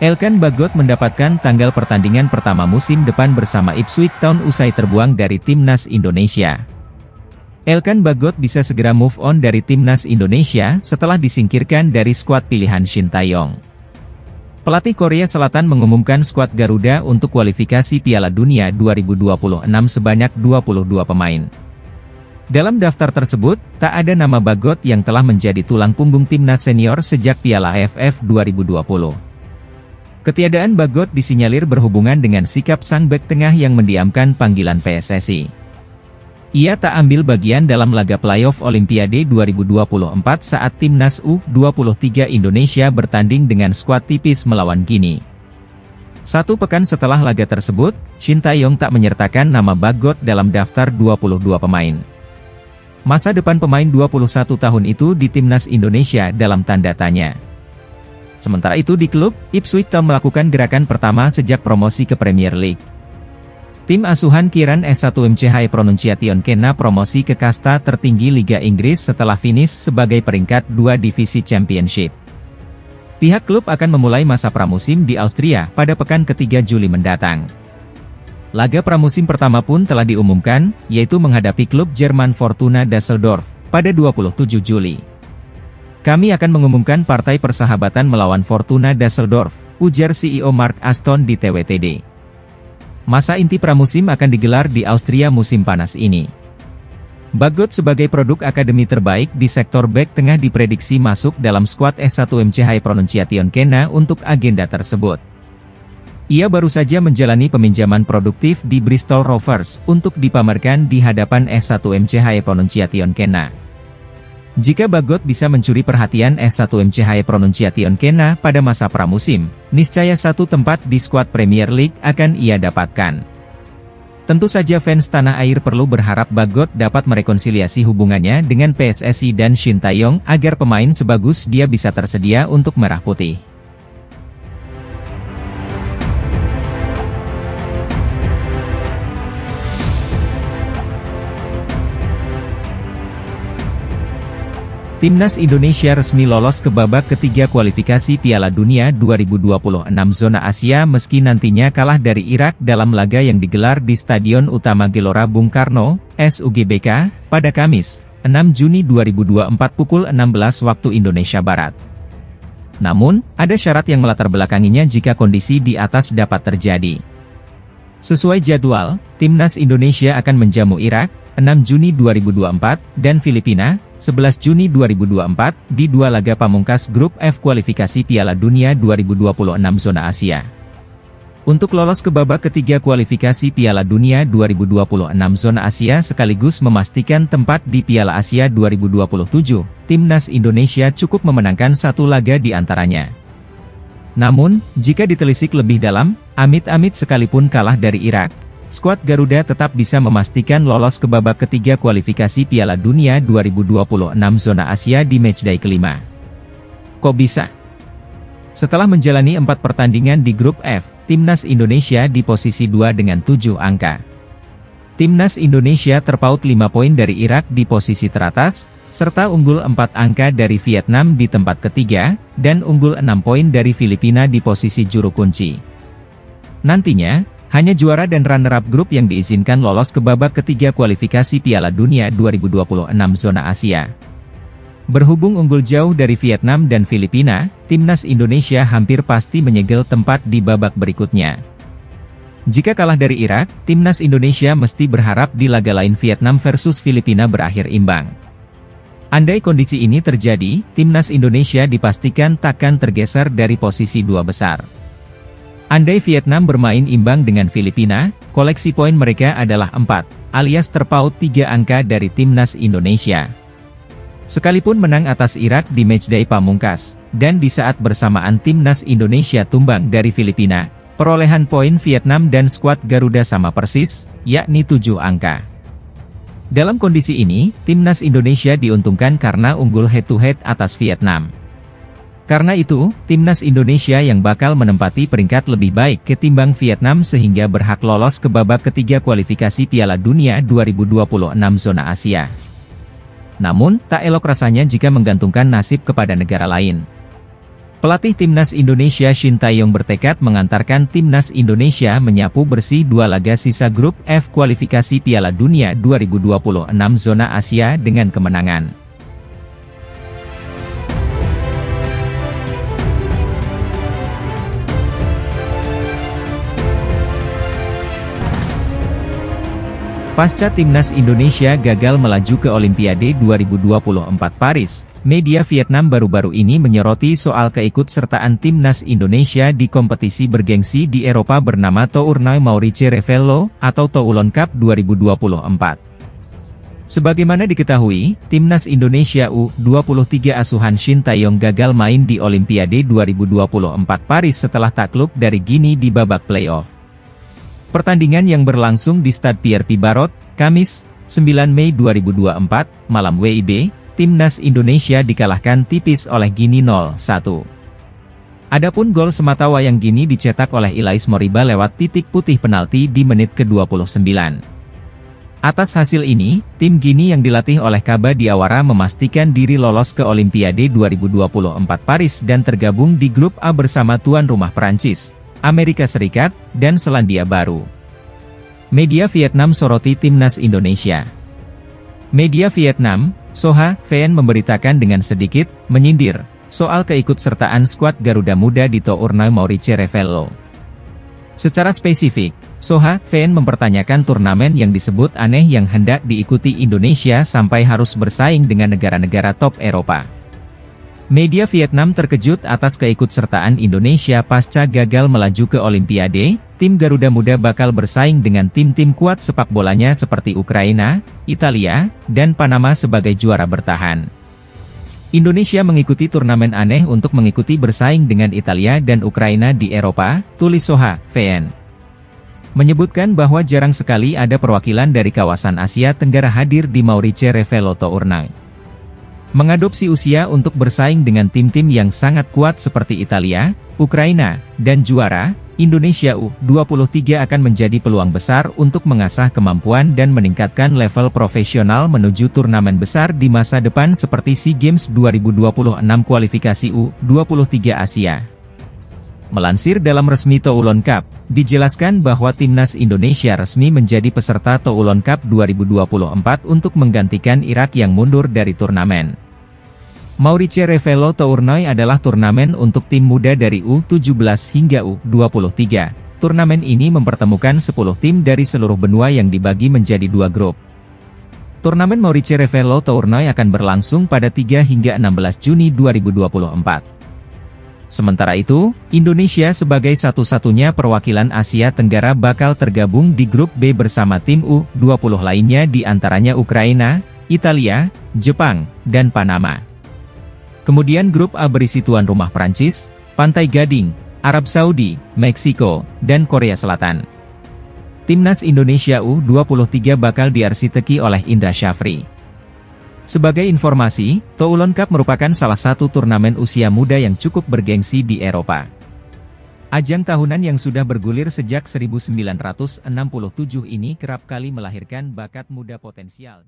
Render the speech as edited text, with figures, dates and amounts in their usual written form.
Elkan Bagot mendapatkan tanggal pertandingan pertama musim depan bersama Ipswich Town usai terbuang dari Timnas Indonesia. Elkan Bagot bisa segera move on dari Timnas Indonesia setelah disingkirkan dari skuad pilihan Shin Tae-yong. Pelatih Korea Selatan mengumumkan skuad Garuda untuk kualifikasi Piala Dunia 2026 sebanyak 22 pemain. Dalam daftar tersebut, tak ada nama Bagot yang telah menjadi tulang punggung Timnas senior sejak Piala AFF 2020. Ketiadaan Bagot disinyalir berhubungan dengan sikap sang bek tengah yang mendiamkan panggilan PSSI. Ia tak ambil bagian dalam laga playoff Olimpiade 2024 saat Timnas U23 Indonesia bertanding dengan skuad tipis melawan Guinea. Satu pekan setelah laga tersebut, Shin Tae-yong tak menyertakan nama Bagot dalam daftar 22 pemain. Masa depan pemain 21 tahun itu di Timnas Indonesia dalam tanda tanya. Sementara itu di klub, Ipswich Town melakukan gerakan pertama sejak promosi ke Premier League. Tim asuhan Kieran S1MCH Pronunciation kena promosi ke kasta tertinggi Liga Inggris setelah finish sebagai peringkat 2 divisi Championship. Pihak klub akan memulai masa pramusim di Austria pada pekan ketiga Juli mendatang. Laga pramusim pertama pun telah diumumkan, yaitu menghadapi klub Jerman Fortuna Düsseldorf pada 27 Juli. Kami akan mengumumkan partai persahabatan melawan Fortuna Düsseldorf, ujar CEO Mark Aston di TWTD. Masa inti pramusim akan digelar di Austria musim panas ini. Bagot sebagai produk akademi terbaik di sektor bek tengah diprediksi masuk dalam skuad S1MCH Pronunciation kena untuk agenda tersebut. Ia baru saja menjalani peminjaman produktif di Bristol Rovers untuk dipamerkan di hadapan S1MCH Pronunciation kena. Jika Bagot bisa mencuri perhatian S1MCH Pronunciation kena pada masa pramusim, niscaya satu tempat di skuad Premier League akan ia dapatkan. Tentu saja fans tanah air perlu berharap Bagot dapat merekonsiliasi hubungannya dengan PSSI dan Shin Tae-yong agar pemain sebagus dia bisa tersedia untuk Merah Putih. Timnas Indonesia resmi lolos ke babak ketiga kualifikasi Piala Dunia 2026 zona Asia meski nantinya kalah dari Irak dalam laga yang digelar di Stadion Utama Gelora Bung Karno, SUGBK, pada Kamis, 6 Juni 2024 pukul 16 waktu Indonesia Barat. Namun, ada syarat yang melatar belakanginya jika kondisi di atas dapat terjadi. Sesuai jadwal, Timnas Indonesia akan menjamu Irak, 6 Juni 2024, dan Filipina, 11 Juni 2024, di dua laga pamungkas Grup F kualifikasi Piala Dunia 2026 zona Asia. Untuk lolos ke babak ketiga kualifikasi Piala Dunia 2026 zona Asia sekaligus memastikan tempat di Piala Asia 2027, Timnas Indonesia cukup memenangkan satu laga di antaranya. Namun, jika ditelisik lebih dalam, amit-amit sekalipun kalah dari Irak, skuad Garuda tetap bisa memastikan lolos ke babak ketiga kualifikasi Piala Dunia 2026 zona Asia di matchday kelima. Kok bisa? Setelah menjalani 4 pertandingan di Grup F, Timnas Indonesia di posisi 2 dengan 7 angka. Timnas Indonesia terpaut 5 poin dari Irak di posisi teratas, serta unggul 4 angka dari Vietnam di tempat ketiga, dan unggul 6 poin dari Filipina di posisi juru kunci. Nantinya, hanya juara dan runner-up grup yang diizinkan lolos ke babak ketiga kualifikasi Piala Dunia 2026 zona Asia. Berhubung unggul jauh dari Vietnam dan Filipina, Timnas Indonesia hampir pasti menyegel tempat di babak berikutnya. Jika kalah dari Irak, Timnas Indonesia mesti berharap di laga lain Vietnam versus Filipina berakhir imbang. Andai kondisi ini terjadi, Timnas Indonesia dipastikan takkan tergeser dari posisi 2 besar. Andai Vietnam bermain imbang dengan Filipina, koleksi poin mereka adalah 4, alias terpaut 3 angka dari Timnas Indonesia. Sekalipun menang atas Irak di matchday pamungkas, dan di saat bersamaan Timnas Indonesia tumbang dari Filipina, perolehan poin Vietnam dan skuad Garuda sama persis, yakni 7 angka. Dalam kondisi ini, Timnas Indonesia diuntungkan karena unggul head-to-head atas Vietnam. Karena itu, timnas Indonesia yang bakal menempati peringkat lebih baik ketimbang Vietnam sehingga berhak lolos ke babak ketiga kualifikasi Piala Dunia 2026 zona Asia. Namun, tak elok rasanya jika menggantungkan nasib kepada negara lain. Pelatih timnas Indonesia Shin Tae-yong bertekad mengantarkan timnas Indonesia menyapu bersih 2 laga sisa grup F kualifikasi Piala Dunia 2026 zona Asia dengan kemenangan. Pasca timnas Indonesia gagal melaju ke Olimpiade 2024 Paris, media Vietnam baru-baru ini menyoroti soal keikutsertaan timnas Indonesia di kompetisi bergengsi di Eropa bernama Tournoi Maurice Revello, atau Toulon Cup 2024. Sebagaimana diketahui, timnas Indonesia U23 asuhan Shin Tae-yong gagal main di Olimpiade 2024 Paris setelah takluk dari Guinea di babak playoff. Pertandingan yang berlangsung di Stade Pierre Pibarot, Kamis, 9 Mei 2024, malam WIB, timnas Indonesia dikalahkan tipis oleh Guinea 0-1. Adapun gol sematawayang Guinea dicetak oleh Ilais Moriba lewat titik putih penalti di menit ke-29. Atas hasil ini, tim Guinea yang dilatih oleh Kaba Diawara memastikan diri lolos ke Olimpiade 2024 Paris dan tergabung di grup A bersama tuan rumah Prancis, Amerika Serikat, dan Selandia Baru. Media Vietnam soroti timnas Indonesia. Media Vietnam, Soha VN memberitakan dengan sedikit menyindir soal keikutsertaan skuad Garuda Muda di Tournoi Maurice Revello. Secara spesifik, Soha VN mempertanyakan turnamen yang disebut aneh yang hendak diikuti Indonesia sampai harus bersaing dengan negara-negara top Eropa. Media Vietnam terkejut atas keikutsertaan Indonesia pasca gagal melaju ke Olimpiade. Tim Garuda Muda bakal bersaing dengan tim-tim kuat sepak bolanya seperti Ukraina, Italia, dan Panama sebagai juara bertahan. Indonesia mengikuti turnamen aneh untuk mengikuti bersaing dengan Italia dan Ukraina di Eropa, tulis Soha VN. Menyebutkan bahwa jarang sekali ada perwakilan dari kawasan Asia Tenggara hadir di Maurice Revello Tournoi. Mengadopsi usia untuk bersaing dengan tim-tim yang sangat kuat seperti Italia, Ukraina, dan juara, Indonesia U23 akan menjadi peluang besar untuk mengasah kemampuan dan meningkatkan level profesional menuju turnamen besar di masa depan seperti SEA Games 2026 kualifikasi U23 Asia. Melansir dalam resmi Toulon Cup, dijelaskan bahwa timnas Indonesia resmi menjadi peserta Toulon Cup 2024 untuk menggantikan Irak yang mundur dari turnamen. Maurice Revello Tournoi adalah turnamen untuk tim muda dari U17 hingga U23. Turnamen ini mempertemukan 10 tim dari seluruh benua yang dibagi menjadi 2 grup. Turnamen Maurice Revello Tournoi akan berlangsung pada 3 hingga 16 Juni 2024. Sementara itu, Indonesia sebagai satu-satunya perwakilan Asia Tenggara bakal tergabung di grup B bersama tim U20 lainnya di antaranya Ukraina, Italia, Jepang, dan Panama. Kemudian grup A berisi tuan rumah Prancis, Pantai Gading, Arab Saudi, Meksiko, dan Korea Selatan. Timnas Indonesia U23 bakal diarsiteki oleh Indra Syafri. Sebagai informasi, Toulon Cup merupakan salah satu turnamen usia muda yang cukup bergengsi di Eropa. Ajang tahunan yang sudah bergulir sejak 1967 ini kerap kali melahirkan bakat muda potensial.